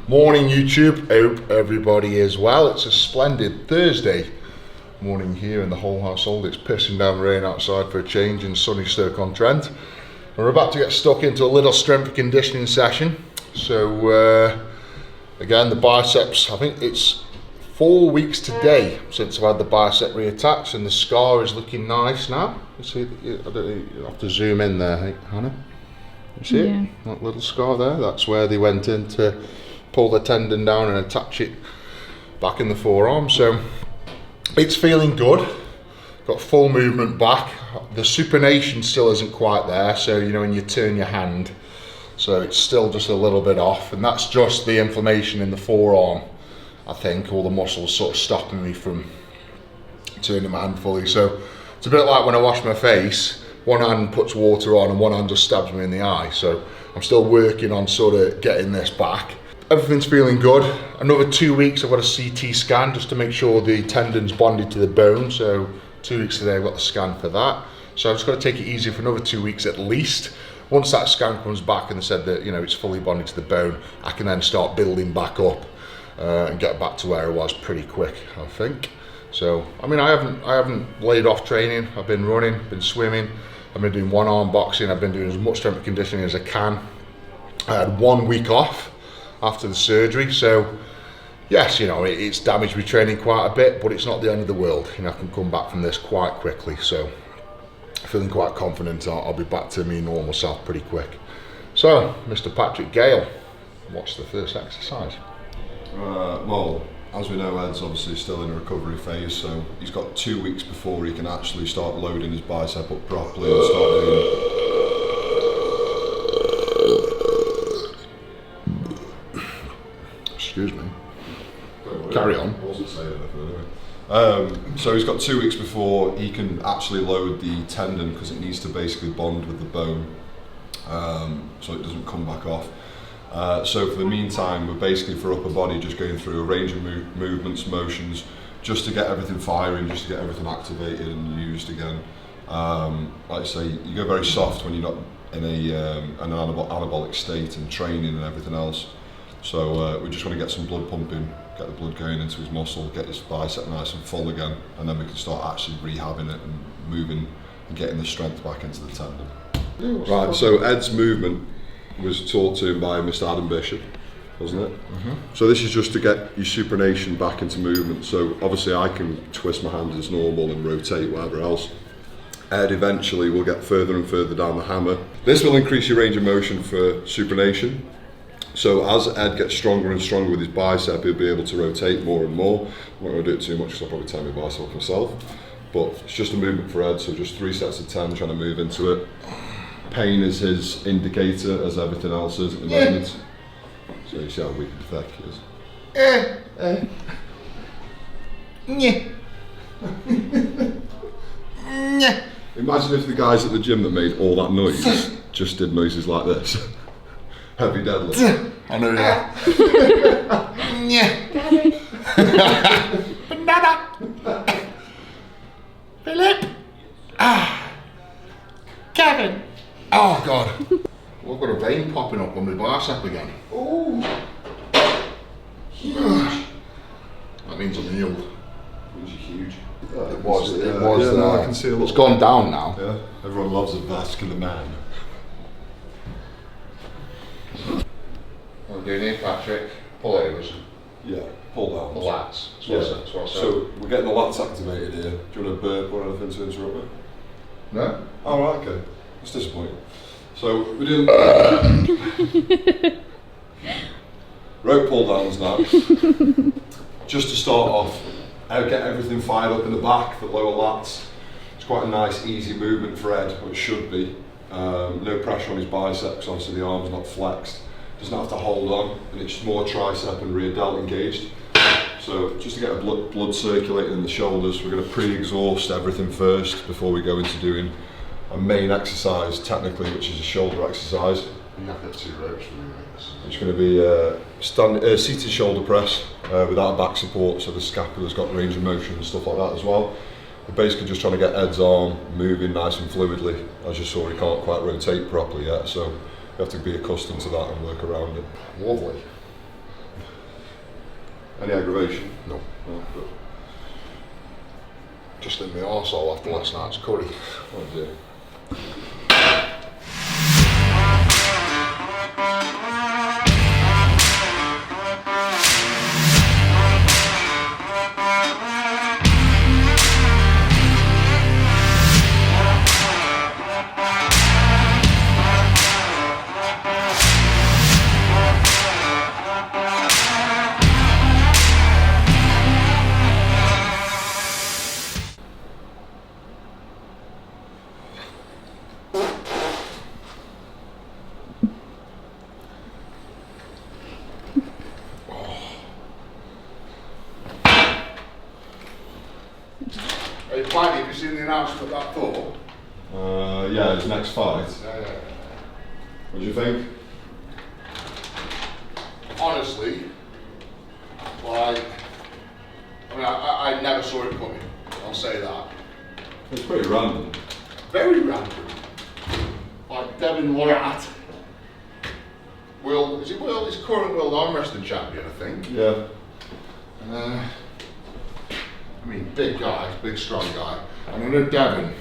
Morning YouTube, hope everybody is well. It's a splendid Thursday morning here in the whole household. It's pissing down rain outside for a change in sunny Stoke-on-Trent. We're about to get stuck into a little strength conditioning session. So again, the biceps, I think it's 4 weeks today since I've had the bicep reattached, and the scar is looking nice now. You see, I don't know, you have to zoom in there, hey, Hannah. You see it? That little scar there? That's where they went in to pull the tendon down and attach it back in the forearm. So it's feeling good. Got full movement back. The supination still isn't quite there, so you know when you turn your hand, so it's still just a little bit off, and that's just the inflammation in the forearm. I think all the muscles sort of stopping me from turning my hand fully. So it's a bit like when I wash my face, one hand puts water on and one hand just stabs me in the eye. So I'm still working on sort of getting this back. Everything's feeling good. Another 2 weeks I've got a CT scan just to make sure the tendon's bonded to the bone. So 2 weeks today I've got the scan for that. So I've just got to take it easy for another 2 weeks at least. Once that scan comes back and they said that, you know, it's fully bonded to the bone, I can then start building back up and get back to where I was pretty quick, I think. So I mean, I haven't laid off training. I've been running, been swimming, I've been doing one arm boxing, I've been doing as much strength conditioning as I can. I had 1 week off after the surgery, so yes, you know, it's damaged my training quite a bit, but it's not the end of the world. You know, I can come back from this quite quickly, so feeling quite confident I'll be back to me normal self pretty quick. So Mr. Patrick Gale, what's the first exercise? Well, as we know, Ed's obviously still in a recovery phase, so he's got 2 weeks before he can actually start loading his bicep up properly and start doing. Excuse me. Carry on. I wasn't saying anything anyway. So he's got 2 weeks before he can actually load the tendon, because it needs to basically bond with the bone, so it doesn't come back off. So for the meantime, we're basically for upper body just going through a range of movements, motions, just to get everything firing, just to get everything activated and used again. Like I say, you go very soft when you're not in an anabolic state and training and everything else. So we just want to get some blood pumping, get the blood going into his muscle, get his bicep nice and full again, and then we can start actually rehabbing it and moving and getting the strength back into the tendon. Right, so Ed's movement was taught to him by Mr. Adam Bicep, wasn't it? Mm-hmm. So this is just to get your supination back into movement. So obviously I can twist my hand as normal and rotate, whatever else. Ed eventually will get further and further down the hammer. This will increase your range of motion for supination. So as Ed gets stronger and stronger with his bicep, he'll be able to rotate more and more. I'm not going to do it too much because I'll probably tear my bicep off myself. But it's just a movement for Ed, so just 3 sets of 10 trying to move into it. Pain is his indicator, as everything else is at the moment. So you see how weak and pathetic he is. Imagine if the guys at the gym that made all that noise just did noises like this. Heavy deadlift. I know, yeah. Banana. Philip. Kevin. Oh God. Well, I've got a vein popping up on my bicep again. Oh. Huge. That means I'm healed. It huge. It was. I can see a little. It's gone down now. Yeah. Everyone loves a vascular man. What are we doing here, Patrick? Pull overs. Yeah, pull down. The lats. That's what I said. So we're getting the lats activated here. Do you want to burp or anything to interrupt me? No? Oh, right, okay. That's disappointing. So we're doing rope pull downs now. Just to start off, get everything fired up in the back, the lower lats. It's quite a nice, easy movement for Ed, or it should be. No pressure on his biceps, obviously the arm's not flexed. Doesn't have to hold on, and it's more tricep and rear delt engaged. So just to get the blood circulating in the shoulders, we're going to pre-exhaust everything first before we go into doing a main exercise, technically, which is a shoulder exercise. You have to get 2 ropes for me, mate. It's going to be seated shoulder press without back support, so the scapula's got range of motion and stuff like that as well. We're basically just trying to get Ed's arm moving nice and fluidly. As you saw, he can't quite rotate properly yet, so you have to be accustomed to that and work around it. Lovely. Any aggravation? No. No, good. Just in my arsehole after last night's curry. Oh dear. Hey, Paddy, have you seen the announcement of that Thor? Yeah, his next fight. Yeah. What do you think? Honestly, like, I mean, I never saw it coming. I'll say that. It's pretty random. Very random. Like Devon Larratt. He's current world arm wrestling champion, I think. Yeah. I mean, big guy, big strong guy. And I know Devon,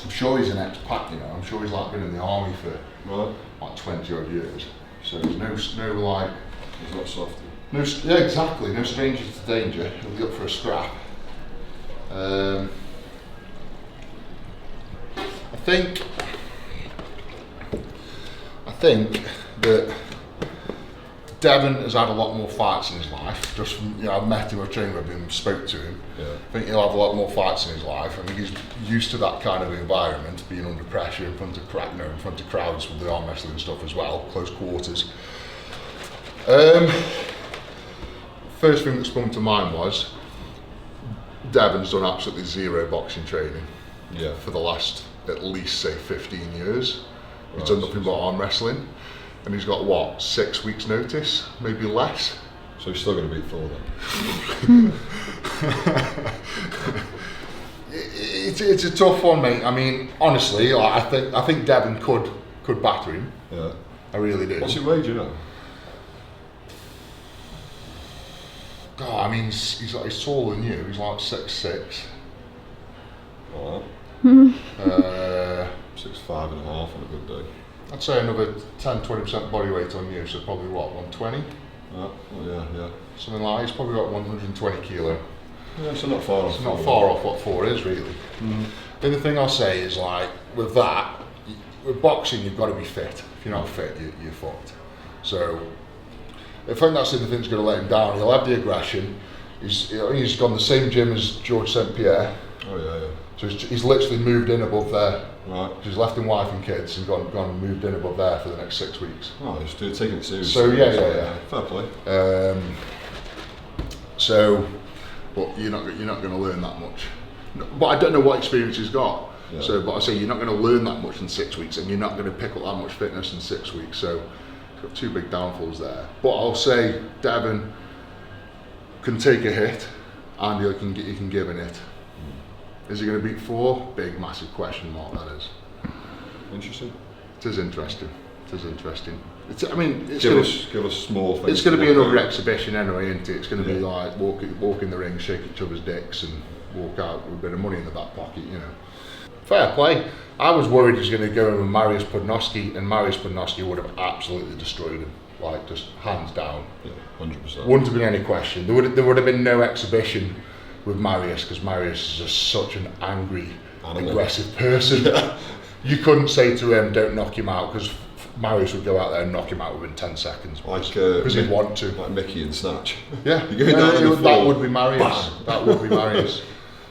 I'm sure he's an expat, you know. I'm sure he's like been in the army for like 20 odd years. So there's no like. He's not soft. Yeah, exactly. No stranger to danger. He'll be up for a scrap. I think that Devon has had a lot more fights in his life. Just from, you know, I've met him, I've trained with him, spoke to him. Yeah. I think he'll have a lot more fights in his life. I think he's used to that kind of environment, being under pressure in front of crowds with the arm wrestling and stuff as well, close quarters. First thing that sprung to mind was Devon's done absolutely zero boxing training for the last at least say 15 years. He's done nothing but arm wrestling, and he's got what, 6 weeks notice, maybe less. So he's still going to beat Thor then? It's a tough one, mate. I mean, honestly, like, I think Devon could batter him. Yeah. I really do. What's he weigh, do you know? God, I mean, he's taller than you. He's like 6'6". Alright. 6'5" and a half on a good day. I'd say another 10-20% body weight on you, so probably what, 120? Yeah. Something like that. He's probably got 120 kilo. Yeah, so not far off. It's not far off what 4 is, really. The other thing I'll say is, like, with that, with boxing, you've got to be fit. If you're not fit, you're fucked. So, I think that's the thing that's going to let him down. He'll have the aggression. He's gone the same gym as George St. Pierre. Oh, yeah. So he's literally moved in above there. Right. He's left him wife and kids and gone and moved in above there for the next 6 weeks. Oh, he's taking it seriously. So yeah. Fair play. But you're not going to learn that much. But I don't know what experience he's got. Yeah. So, but I say you're not going to learn that much in 6 weeks, and you're not going to pick up that much fitness in 6 weeks. So, he's got 2 big downfalls there. But I'll say Devon can take a hit, and he can give an hit. Is he going to beat Thor? Big, massive question mark, that is. Interesting. It is interesting. Give us more things. It's going to be another exhibition anyway, isn't it? It's going to be like walk in the ring, shake each other's dicks, and walk out with a bit of money in the back pocket, you know. Fair play. I was worried he was going to go in with Mariusz Podnoski, and Mariusz Podnoski would have absolutely destroyed him, like just hands down. Yeah, 100%. Wouldn't have been any question. There would have been no exhibition with Mariusz, because Mariusz is just such an angry, aggressive person. You couldn't say to him, "Don't knock him out," because Mariusz would go out there and knock him out within 10 seconds. Because he'd want to. Like Mickey and Snatch. Yeah, that would be Mariusz. That would be Mariusz.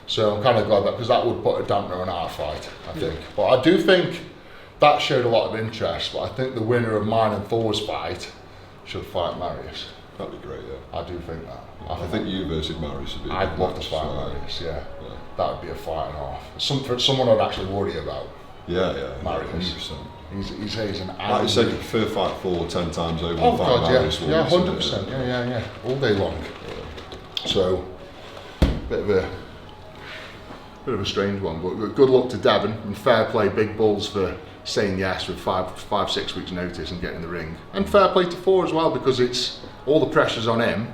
So I'm kind of glad because that would put a dampener on our fight, I think. But I do think that showed a lot of interest. But I think the winner of mine and Thor's fight should fight Mariusz. That'd be great, yeah. I do think that. I think you versus Mariusz would be. I'd love to fight Mariusz. Yeah. That would be a fight and a half. Someone I'd actually worry about. Yeah. Mariusz. 100%. He's an angry. Like you said, you prefer fight Thor 10 times over. Oh fight God, Mariusz yeah, once, 100%. Yeah, all day long. Yeah. So, bit of a strange one, but good luck to Devon, and fair play, big balls for saying yes with 5-6 weeks notice and getting in the ring, and fair play to Thor as well, because it's all the pressure's on him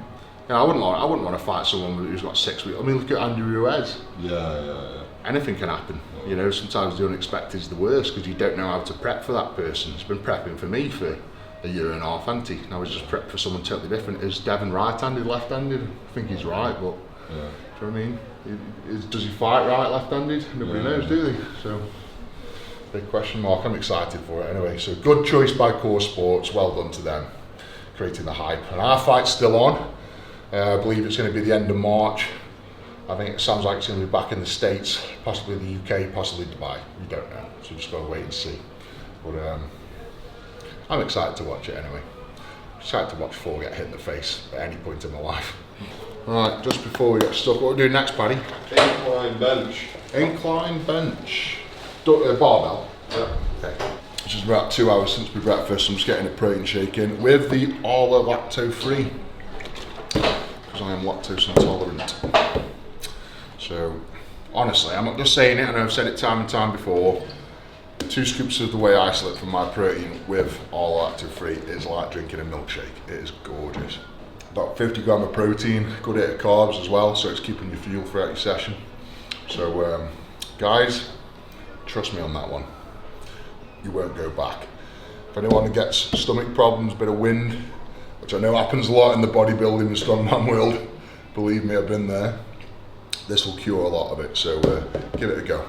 I wouldn't want to fight someone who's got 6 weeks. I mean, look at Andy Ruiz. Yeah. Anything can happen. You know, sometimes the unexpected is the worst because you don't know how to prep for that person. He's been prepping for me for a year and a half, hasn't he? Now he's just prepped for someone totally different. Is Devon right-handed, left-handed? I think he's right, but do you know what I mean? Does he fight right left-handed? Nobody knows, do they? So, big question mark. I'm excited for it anyway. So, good choice by Core Sports. Well done to them, creating the hype. And our fight's still on. I believe it's going to be the end of March. I think it sounds like it's going to be back in the States, possibly the UK, possibly Dubai. We don't know, so we've just got to wait and see. But I'm excited to watch it anyway. Excited to watch Thor get hit in the face at any point in my life. Alright, just before we get stuck, what are we doing next, Paddy? Incline bench. Incline bench. Barbell. Yeah. Okay. It's just about 2 hours since my breakfast. I'm just getting a protein shake in with the Arla lacto free because I am lactose intolerant. So honestly, I'm not just saying it, I know I've said it time and time before. 2 scoops of the whey isolate from my protein with Arla lacto free is like drinking a milkshake. It is gorgeous. About 50 gram of protein, good hit of carbs as well, so it's keeping you fuel throughout your session. So guys, trust me on that one. You won't go back. If anyone gets stomach problems, a bit of wind, which I know happens a lot in the bodybuilding and strongman world, believe me, I've been there. This will cure a lot of it, so give it a go.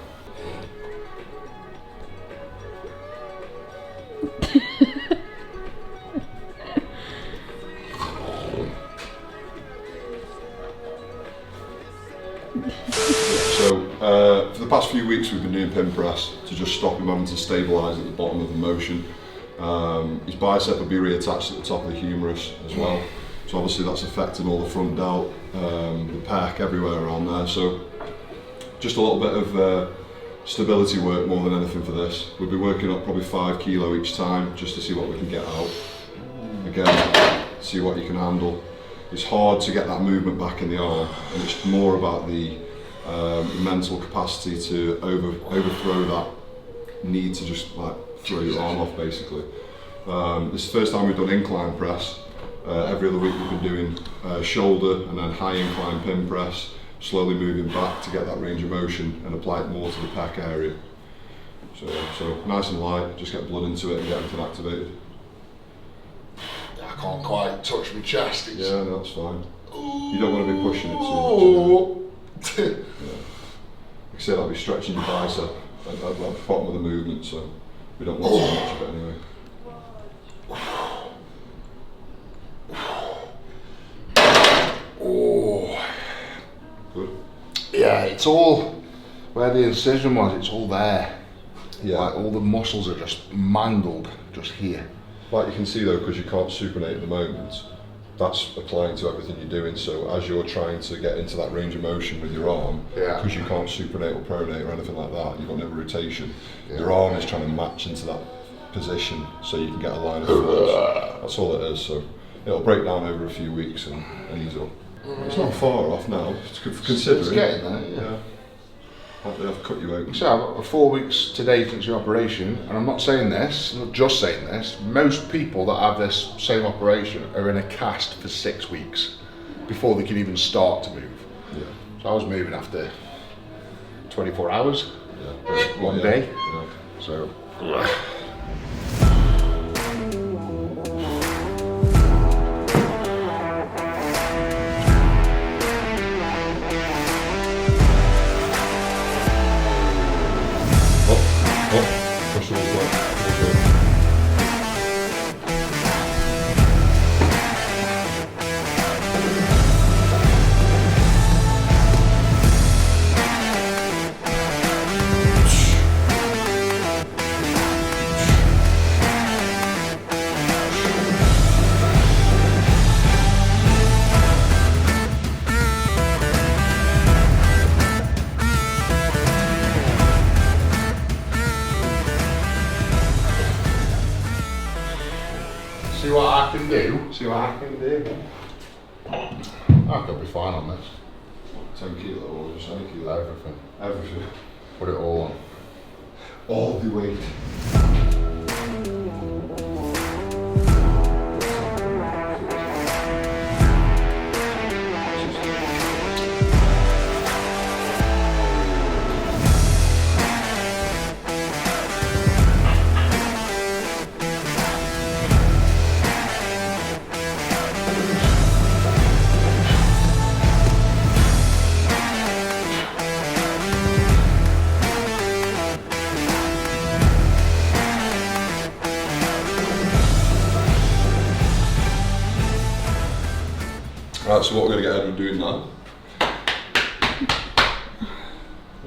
So for the past few weeks we've been doing pin press to just stop him having to stabilise at the bottom of the motion. His bicep will be reattached at the top of the humerus as well. So obviously that's affecting all the front delt, the pec, everywhere around there. So just a little bit of stability work more than anything for this. We'll be working up probably 5 kilo each time just to see what we can get out. Again, see what you can handle. It's hard to get that movement back in the arm, and it's more about the mental capacity to overthrow that need to just like throw your arm off basically. This is the first time we've done incline press. Every other week we've been doing shoulder and then high incline pin press, slowly moving back to get that range of motion and apply it more to the pec area. So nice and light, just get blood into it and get everything activated. I can't quite touch my chest. Yeah, no, that's fine. You don't want to be pushing it too much. Yeah. Like I said, I'll be stretching your bicep at the bottom of the movement, so we don't want too much of it anyway. Oh. Good. Yeah, it's all where the incision was, it's all there. Yeah. Like all the muscles are just mangled just here. Like you can see though, because you can't supinate at the moment, that's applying to everything you're doing. So as you're trying to get into that range of motion with your arm, because you can't supinate or pronate or anything like that, you've got no rotation. Your arm is trying to match into that position so you can get a line of force. That's all it is. So it'll break down over a few weeks and ease up. It's not far off now, considering. It's getting there, yeah. They have cut you open. So, 4 weeks today since your operation, and I'm not saying this, I'm not just saying this, most people that have this same operation are in a cast for 6 weeks before they can even start to move. Yeah. So I was moving after 24 hours, Yeah. one day. Yeah. So. See what I can do. See what I can do. I could be fine on this. 10 kilo or just 8 kilo? Everything. Everything. Put it all on. All the weight. Right, so what we're going to get Edward doing now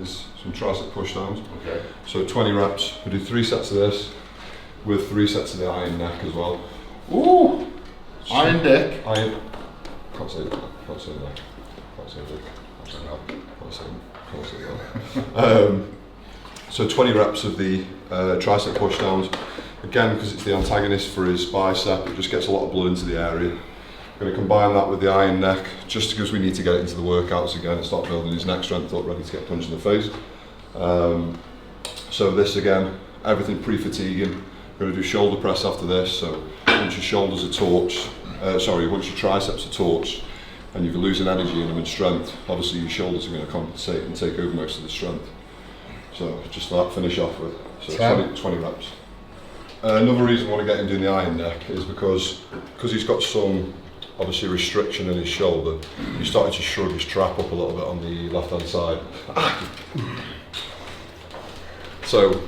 is some tricep push downs. Okay. So 20 reps. We do 3 sets of this with 3 sets of the iron neck as well. Ooh! Iron neck. Iron. Can't say that. Can't say that. Can't say that. Can't say that. Can't say that. So 20 reps of the tricep push downs. Again, because it's the antagonist for his bicep, it just gets a lot of blood into the area. I'm going to combine that with the iron neck, just because we need to get it into the workouts again and start building his neck strength up, ready to get punched in the face. So this again, everything pre-fatiguing. We're going to do shoulder press after this. So once your shoulders are torched, once your triceps are torched, and you're losing energy in them and strength, obviously your shoulders are going to compensate and take over most of the strength. So just that, finish off with. So 20 reps. Another reason I want to get him doing the iron neck is because he's got some obviously restriction in his shoulder. He's starting to shrug his trap up a little bit on the left hand side. So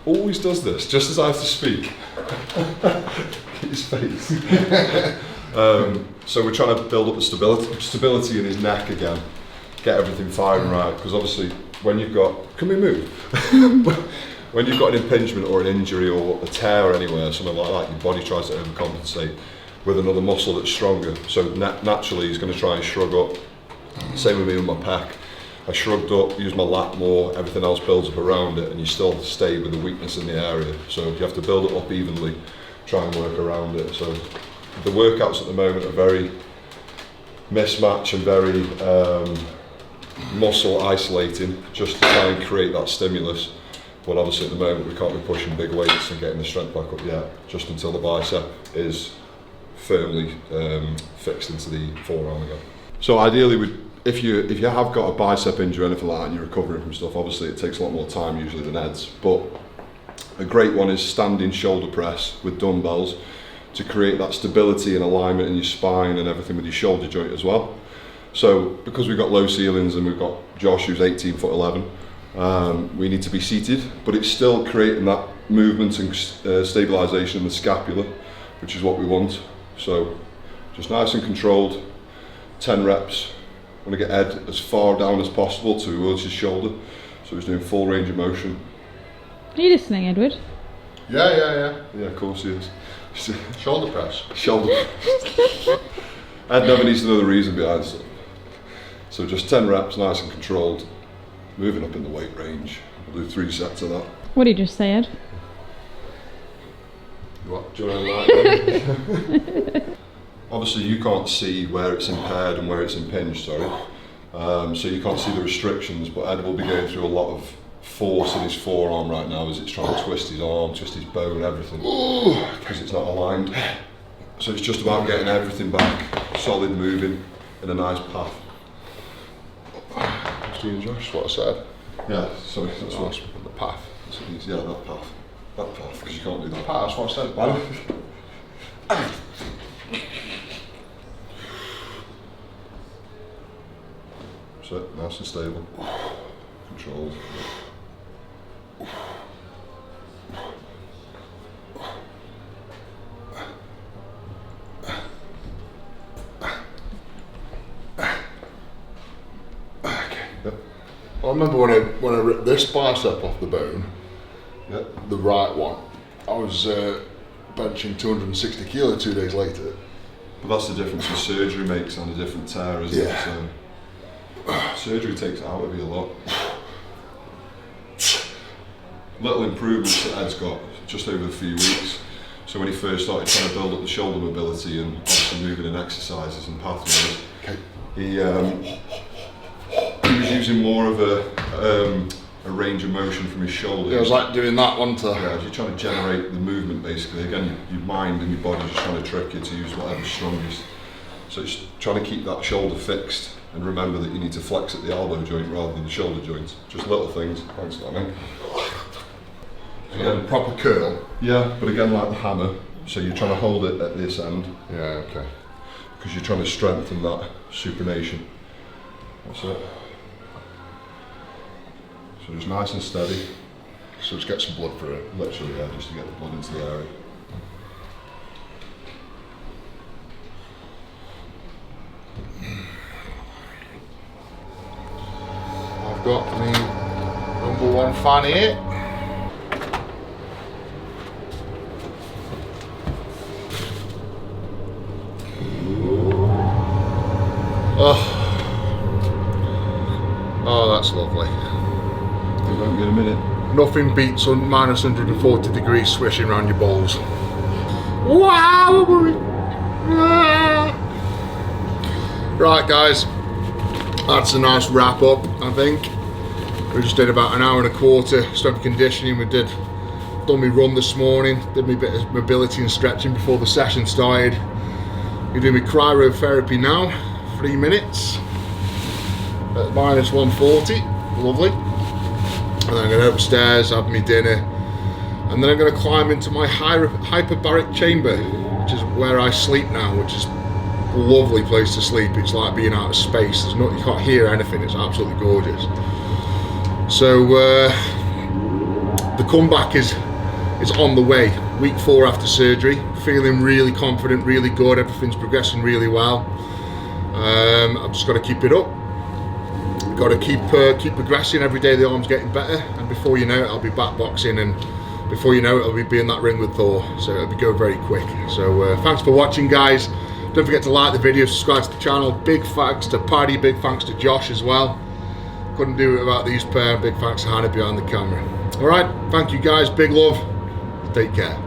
always does this just as I have to speak. His face. So we're trying to build up the stability in his neck again, get everything firing right, because obviously when you've got, can we move? When you've got an impingement or an injury or a tear anywhere, something like that, your body tries to overcompensate with another muscle that's stronger. So naturally he's going to try and shrug up. Same with me with my pec. I shrugged up, used my lat more, everything else builds up around it, and you still stay with the weakness in the area. So you have to build it up evenly, try and work around it. So the workouts at the moment are very mismatch and very muscle isolating, just to try and create that stimulus. But obviously at the moment we can't be pushing big weights and getting the strength back up yet, just until the bicep is firmly fixed into the forearm again. So ideally, if you have got a bicep injury or anything like that and you're recovering from stuff, obviously it takes a lot more time usually than EDS. But a great one is standing shoulder press with dumbbells to create that stability and alignment in your spine and everything with your shoulder joint as well. So because we've got low ceilings and we've got Josh who's 18'11", we need to be seated, but it's still creating that movement and stabilisation in the scapula, which is what we want. So just nice and controlled, 10 reps. I want to get Ed as far down as possible towards his shoulder, so he's doing full range of motion. Are you listening, Edward? Yeah. Yeah, of course he is. Shoulder press. Shoulder press. Ed never needs to know the reason behind stuff. So just 10 reps, nice and controlled, moving up in the weight range. We'll do 3 sets of that. What did you just say, Ed? What? Do you want to like Obviously you can't see where it's impaired and where it's impinged, sorry. So you can't see the restrictions, but Ed will be going through a lot of force in his forearm right now as it's trying to twist his arm, twist his bone, everything, because it's not aligned. So it's just about getting everything back, solid moving in a nice path. Steve and Josh, what I said. Yeah, sorry, that's what The path. yeah, that path. That path, because you can't do that. Path, that's what I said. So, nice and stable. Controlled. Yep. I remember when I ripped this bicep off the bone, Yep. the right one, I was benching 260 kilo 2 days later. But that's the difference the surgery makes on a different tear, isn't it? So, surgery takes it out of you a lot. Little improvements that Ed's got just over a few weeks. So when he first started trying to build up the shoulder mobility and obviously moving in exercises and pathways, he was using more of a range of motion from his shoulder. Yeah, it was like doing that one to... Yeah, you're trying to generate the movement basically. Again, your mind and your body just trying to trick you to use whatever's strongest. So it's trying to keep that shoulder fixed and remember that you need to flex at the elbow joint rather than the shoulder joint. Just little things. Thanks for that, mate. Again, proper curl. Yeah, but again like the hammer. So you're trying to hold it at this end. Yeah, okay. Because you're trying to strengthen that supination. That's it. So just nice and steady. So just get some blood through it. Literally, yeah, just to get the blood into the area. I've got my number one fan here. Oh, that's lovely. It won't be in a minute. Nothing beats on minus 140 degrees swishing around your balls. Wow! Right, guys, that's a nice wrap up, I think. We just did about an hour and a quarter strength conditioning. We done my run this morning, did my bit of mobility and stretching before the session started. We're doing my cryotherapy now, 3 minutes at minus 140, lovely. And then I'm going to go upstairs, have my dinner, and then I'm going to climb into my hyperbaric chamber, which is where I sleep now, which is a lovely place to sleep. It's like being out of space. You can't hear anything. It's absolutely gorgeous. So the comeback is on the way. Week 4 after surgery, feeling really confident, really good. Everything's progressing really well. I've just got to keep it up. Got to keep progressing. Every day the arm's getting better, and before you know it, I'll be back boxing, and before you know it, I'll be in that ring with Thor. So it'll be going very quick. So thanks for watching, guys. Don't forget to like the video, subscribe to the channel. Big thanks to Paddy, big thanks to Josh as well. Couldn't do it without these pair. Big thanks to Hannah behind the camera. All right, thank you guys. Big love. Take care.